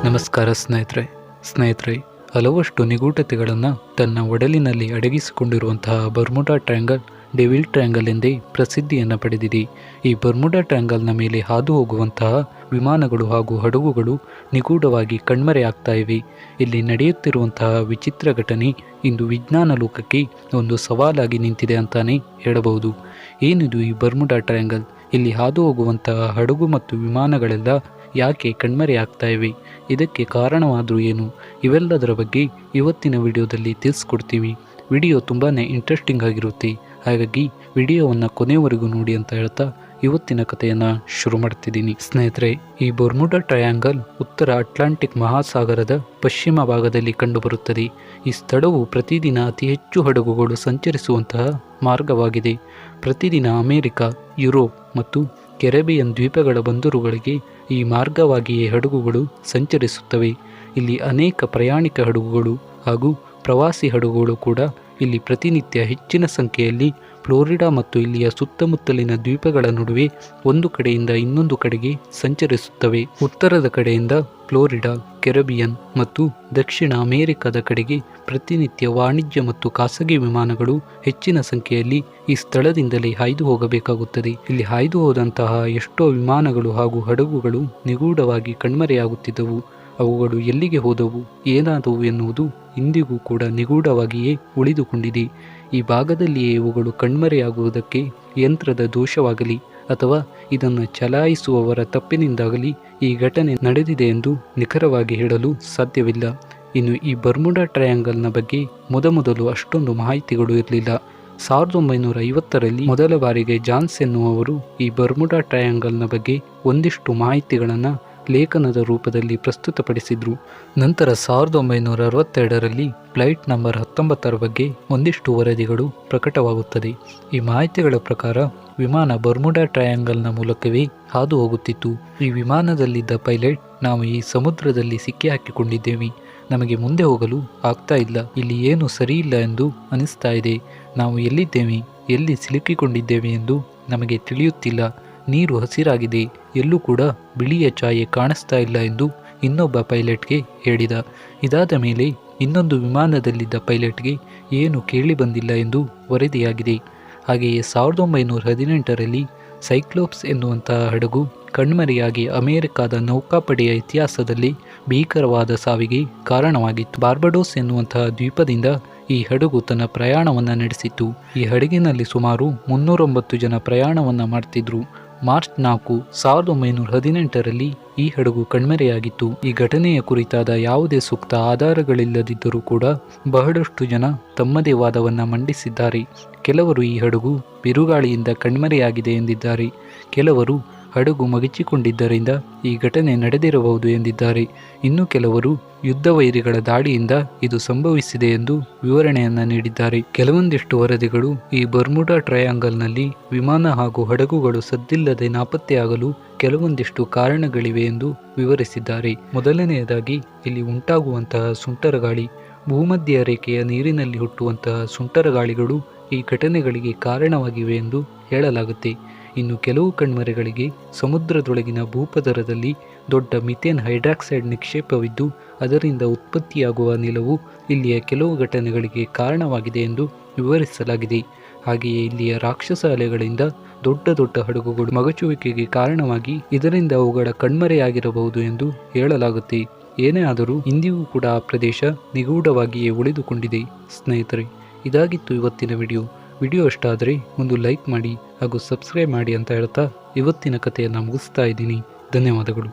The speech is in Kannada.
ನಮಸ್ಕಾರ ಸ್ನೇಹಿತರೆ, ಹಲವಷ್ಟು ನಿಗೂಢತೆಗಳನ್ನು ತನ್ನ ಒಡಲಿನಲ್ಲಿ ಅಡಗಿಸಿಕೊಂಡಿರುವಂತಹ ಬರ್ಮುಡಾ ಟ್ರಯಾಂಗಲ್ ಡೆವಿಲ್ ಟ್ರಯಾಂಗಲ್ ಎಂದೇ ಪ್ರಸಿದ್ಧಿಯನ್ನು ಪಡೆದಿದೆ. ಈ ಬರ್ಮುಡಾ ಟ್ರಯಾಂಗಲ್ನ ಮೇಲೆ ಹಾದು ಹೋಗುವಂತಹ ವಿಮಾನಗಳು ಹಾಗೂ ಹಡಗುಗಳು ನಿಗೂಢವಾಗಿ ಕಣ್ಮರೆಯಾಗ್ತಾ ಇವೆ. ಇಲ್ಲಿ ನಡೆಯುತ್ತಿರುವಂತಹ ವಿಚಿತ್ರ ಘಟನೆ ಇಂದು ವಿಜ್ಞಾನ ಲೋಕಕ್ಕೆ ಒಂದು ಸವಾಲಾಗಿ ನಿಂತಿದೆ ಅಂತಾನೆ ಹೇಳಬಹುದು. ಏನಿದು ಈ ಬರ್ಮುಡಾ ಟ್ರಯಾಂಗಲ್? ಇಲ್ಲಿ ಹಾದು ಹೋಗುವಂತಹ ಹಡಗು ಮತ್ತು ವಿಮಾನಗಳೆಲ್ಲ ಯಾಕೆ ಕಣ್ಮರೆಯಾಗ್ತಾ ಇವೆ? ಇದಕ್ಕೆ ಕಾರಣವಾದರೂ ಏನು? ಇವೆಲ್ಲದರ ಬಗ್ಗೆ ಇವತ್ತಿನ ವಿಡಿಯೋದಲ್ಲಿ ತಿಳಿಸ್ಕೊಡ್ತೀವಿ. ವಿಡಿಯೋ ತುಂಬಾ ಇಂಟ್ರೆಸ್ಟಿಂಗ್ ಆಗಿರುತ್ತೆ, ಹಾಗಾಗಿ ವಿಡಿಯೋವನ್ನು ಕೊನೆವರೆಗೂ ನೋಡಿ ಅಂತ ಹೇಳ್ತಾ ಇವತ್ತಿನ ಕಥೆಯನ್ನು ಶುರು ಮಾಡ್ತಿದ್ದೀನಿ. ಸ್ನೇಹಿತರೆ, ಈ ಬರ್ಮುಡಾ ಟ್ರಯಾಂಗಲ್ ಉತ್ತರ ಅಟ್ಲಾಂಟಿಕ್ ಮಹಾಸಾಗರದ ಪಶ್ಚಿಮ ಭಾಗದಲ್ಲಿ ಕಂಡುಬರುತ್ತದೆ. ಈ ಸ್ಥಳವು ಪ್ರತಿದಿನ ಅತಿ ಹೆಚ್ಚು ಹಡಗುಗಳು ಸಂಚರಿಸುವಂತಹ ಮಾರ್ಗವಾಗಿದೆ. ಪ್ರತಿದಿನ ಅಮೆರಿಕ, ಯುರೋಪ್ ಮತ್ತು ಕೆರೆಬಿಯನ್ ದ್ವೀಪಗಳ ಬಂದರುಗಳಿಗೆ ಈ ಮಾರ್ಗವಾಗಿಯೇ ಹಡಗುಗಳು ಸಂಚರಿಸುತ್ತವೆ. ಇಲ್ಲಿ ಅನೇಕ ಪ್ರಯಾಣಿಕ ಹಡಗುಗಳು ಹಾಗೂ ಪ್ರವಾಸಿ ಹಡಗುಗಳು ಕೂಡ ಇಲ್ಲಿ ಪ್ರತಿನಿತ್ಯ ಹೆಚ್ಚಿನ ಸಂಖ್ಯೆಯಲ್ಲಿ ಫ್ಲೋರಿಡಾ ಮತ್ತು ಇಲ್ಲಿಯ ಸುತ್ತಮುತ್ತಲಿನ ದ್ವೀಪಗಳ ನಡುವೆ ಒಂದು ಕಡೆಯಿಂದ ಇನ್ನೊಂದು ಕಡೆಗೆ ಸಂಚರಿಸುತ್ತವೆ. ಉತ್ತರದ ಕಡೆಯಿಂದ ಫ್ಲೋರಿಡಾ, ಕೆರೆಬಿಯನ್ ಮತ್ತು ದಕ್ಷಿಣ ಅಮೆರಿಕದ ಕಡೆಗೆ ಪ್ರತಿನಿತ್ಯ ವಾಣಿಜ್ಯ ಮತ್ತು ಖಾಸಗಿ ವಿಮಾನಗಳು ಹೆಚ್ಚಿನ ಸಂಖ್ಯೆಯಲ್ಲಿ ಈ ಸ್ಥಳದಿಂದಲೇ ಹಾಯ್ದು ಹೋಗಬೇಕಾಗುತ್ತದೆ. ಇಲ್ಲಿ ಹಾಯ್ದು ಹೋದಂತಹ ಎಷ್ಟೋ ವಿಮಾನಗಳು ಹಾಗೂ ಹಡಗುಗಳು ನಿಗೂಢವಾಗಿ ಕಣ್ಮರೆಯಾಗುತ್ತಿದ್ದವು. ಅವುಗಳು ಎಲ್ಲಿಗೆ ಹೋದವು, ಏನಾದವು ಎನ್ನುವುದು ಇಂದಿಗೂ ಕೂಡ ನಿಗೂಢವಾಗಿಯೇ ಉಳಿದುಕೊಂಡಿದೆ. ಈ ಭಾಗದಲ್ಲಿಯೇ ಇವುಗಳು ಕಣ್ಮರೆಯಾಗುವುದಕ್ಕೆ ಯಂತ್ರದ ದೋಷವಾಗಲಿ ಅಥವಾ ಇದನ್ನು ಚಲಾಯಿಸುವವರ ತಪ್ಪಿನಿಂದಾಗಲಿ ಈ ಘಟನೆ ನಡೆದಿದೆ ಎಂದು ನಿಖರವಾಗಿ ಹೇಳಲು ಸಾಧ್ಯವಿಲ್ಲ. ಇನ್ನು ಈ ಬರ್ಮುಡಾ ಟ್ರಯಾಂಗಲ್ನ ಬಗ್ಗೆ ಮೊದಲು ಅಷ್ಟೊಂದು ಮಾಹಿತಿಗಳು ಇರಲಿಲ್ಲ. 1950ರಲ್ಲಿ ಮೊದಲ ಬಾರಿಗೆ ಜಾನ್ಸ್ ಎನ್ನುವವರು ಈ ಬರ್ಮುಡಾ ಟ್ರಯಾಂಗಲ್ನ ಬಗ್ಗೆ ಒಂದಿಷ್ಟು ಮಾಹಿತಿಗಳನ್ನು ಲೇಖನದ ರೂಪದಲ್ಲಿ ಪ್ರಸ್ತುತಪಡಿಸಿದ್ರು. ನಂತರ 1962ರಲ್ಲಿ ಫ್ಲೈಟ್ ನಂಬರ್ 19 ಬಗ್ಗೆ ಒಂದಿಷ್ಟು ವರದಿಗಳು ಪ್ರಕಟವಾಗುತ್ತದೆ. ಈ ಮಾಹಿತಿಗಳ ಪ್ರಕಾರ ವಿಮಾನ ಬರ್ಮುಡಾ ಟ್ರಯಾಂಗಲ್ನ ಮೂಲಕವೇ ಹಾದು ಹೋಗುತ್ತಿತ್ತು. ಈ ವಿಮಾನದಲ್ಲಿದ್ದ ಪೈಲಟ್, ನಾವು ಈ ಸಮುದ್ರದಲ್ಲಿ ಸಿಕ್ಕಿ ಹಾಕಿಕೊಂಡಿದ್ದೇವೆ, ನಮಗೆ ಮುಂದೆ ಹೋಗಲು ಆಗ್ತಾ ಇಲ್ಲ, ಇಲ್ಲಿ ಏನು ಸರಿಯಿಲ್ಲ ಎಂದು ಅನಿಸ್ತಾ ಇದೆ, ನಾವು ಎಲ್ಲಿದ್ದೇವೆ, ಎಲ್ಲಿ ಸಿಲುಕಿಕೊಂಡಿದ್ದೇವೆ ಎಂದು ನಮಗೆ ತಿಳಿಯುತ್ತಿಲ್ಲ, ನೀರು ಹಸಿರಾಗಿದೆ, ಎಲ್ಲೂ ಕೂಡ ಬಿಳಿಯ ಛಾಯೆ ಕಾಣಿಸ್ತಾ ಇಲ್ಲ ಎಂದು ಇನ್ನೊಬ್ಬ ಪೈಲಟ್ಗೆ ಹೇಳಿದ. ಇದಾದ ಮೇಲೆ ಇನ್ನೊಂದು ವಿಮಾನದಲ್ಲಿದ್ದ ಪೈಲಟ್ಗೆ ಏನು ಕೇಳಿ ಬಂದಿಲ್ಲ ಎಂದು ವರದಿಯಾಗಿದೆ. ಹಾಗೆಯೇ 1918ರಲ್ಲಿ ಸೈಕ್ಲೋಪ್ಸ್ ಎನ್ನುವಂತಹ ಹಡಗು ಕಣ್ಮರೆಯಾಗಿ ಅಮೆರಿಕಾದ ನೌಕಾಪಡೆಯ ಇತಿಹಾಸದಲ್ಲಿ ಭೀಕರವಾದ ಸಾವಿಗೆ ಕಾರಣವಾಗಿತ್ತು. ಬಾರ್ಬಡೋಸ್ ಎನ್ನುವಂತಹ ದ್ವೀಪದಿಂದ ಈ ಹಡಗು ತನ್ನ ಪ್ರಯಾಣವನ್ನು ನಡೆಸಿತ್ತು. ಈ ಹಡಗಿನಲ್ಲಿ ಸುಮಾರು 309 ಜನ ಪ್ರಯಾಣವನ್ನು ಮಾಡ್ತಿದ್ರು. ಮಾರ್ಚ್ 4, 1918ರಲ್ಲಿ ಈ ಹಡಗು ಕಣ್ಮರೆಯಾಗಿತ್ತು. ಈ ಘಟನೆಯ ಕುರಿತಾದ ಯಾವುದೇ ಸೂಕ್ತ ಆಧಾರಗಳಿಲ್ಲದಿದ್ದರೂ ಕೂಡ ಬಹಳಷ್ಟು ಜನ ತಮ್ಮದೇ ವಾದವನ್ನು ಮಂಡಿಸಿದ್ದಾರೆ. ಕೆಲವರು ಈ ಹಡಗು ಬಿರುಗಾಳಿಯಿಂದ ಕಣ್ಮರೆಯಾಗಿದೆ ಎಂದಿದ್ದಾರೆ. ಕೆಲವರು ಹಡಗು ಮಗಚಿಕೊಂಡಿದ್ದರಿಂದ ಈ ಘಟನೆ ನಡೆದಿರಬಹುದು ಎಂದಿದ್ದಾರೆ. ಇನ್ನು ಕೆಲವರು ಯುದ್ಧ ವೈರಿಗಳ ದಾಳಿಯಿಂದ ಇದು ಸಂಭವಿಸಿದೆ ಎಂದು ವಿವರಣೆಯನ್ನು ನೀಡಿದ್ದಾರೆ. ಕೆಲವೊಂದಿಷ್ಟು ವರದಿಗಳು ಈ ಬರ್ಮುಡಾ ಟ್ರಯಾಂಗಲ್ನಲ್ಲಿ ವಿಮಾನ ಹಾಗೂ ಹಡಗುಗಳು ಸದ್ದಿಲ್ಲದೆ ನಾಪತ್ತೆಯಾಗಲು ಕೆಲವೊಂದಿಷ್ಟು ಕಾರಣಗಳಿವೆ ಎಂದು ವಿವರಿಸಿದ್ದಾರೆ. ಮೊದಲನೆಯದಾಗಿ ಇಲ್ಲಿ ಉಂಟಾಗುವಂತಹ ಸುಂಟರಗಾಳಿ, ಭೂಮಧ್ಯ ರೇಖೆಯ ನೀರಿನಲ್ಲಿ ಹುಟ್ಟುವಂತಹ ಸುಂಟರಗಾಳಿಗಳು ಈ ಘಟನೆಗಳಿಗೆ ಕಾರಣವಾಗಿವೆ ಎಂದು ಹೇಳಲಾಗುತ್ತೆ. ಇನ್ನು ಕೆಲವು ಕಣ್ಮರೆಗಳಿಗೆ ಸಮುದ್ರದೊಳಗಿನ ಭೂಪದರದಲ್ಲಿ ದೊಡ್ಡ ಮಿಥೇನ್ ಹೈಡ್ರಾಕ್ಸೈಡ್ ನಿಕ್ಷೇಪವಿದ್ದು ಅದರಿಂದ ಉತ್ಪತ್ತಿಯಾಗುವ ಅನಿಲವು ಇಲ್ಲಿಯ ಕೆಲವು ಘಟನೆಗಳಿಗೆ ಕಾರಣವಾಗಿದೆ ಎಂದು ವಿವರಿಸಲಾಗಿದೆ. ಹಾಗೆಯೇ ಇಲ್ಲಿಯ ರಾಕ್ಷಸ ಅಲೆಗಳಿಂದ ದೊಡ್ಡ ಹಡಗುಗಳು ಮಗಚುವಿಕೆಗೆ ಕಾರಣವಾಗಿ ಇದರಿಂದ ಅವುಗಳ ಕಣ್ಮರೆಯಾಗಿರಬಹುದು ಎಂದು ಹೇಳಲಾಗುತ್ತೆ. ಏನೇ ಆದರೂ ಇಂದಿಗೂ ಕೂಡ ಆ ಪ್ರದೇಶ ನಿಗೂಢವಾಗಿಯೇ ಉಳಿದುಕೊಂಡಿದೆ. ಸ್ನೇಹಿತರೆ, ಇದಾಗಿತ್ತು ಇವತ್ತಿನ ವಿಡಿಯೋ ಇಷ್ಟ ಆದರೆ ಒಂದು ಲೈಕ್ ಮಾಡಿ ಹಾಗೂ ಸಬ್ಸ್ಕ್ರೈಬ್ ಮಾಡಿ ಅಂತ ಹೇಳ್ತಾ ಇವತ್ತಿನ ಕಥೆಯನ್ನು ಮುಗಿಸ್ತಾ ಇದ್ದೀನಿ. ಧನ್ಯವಾದಗಳು.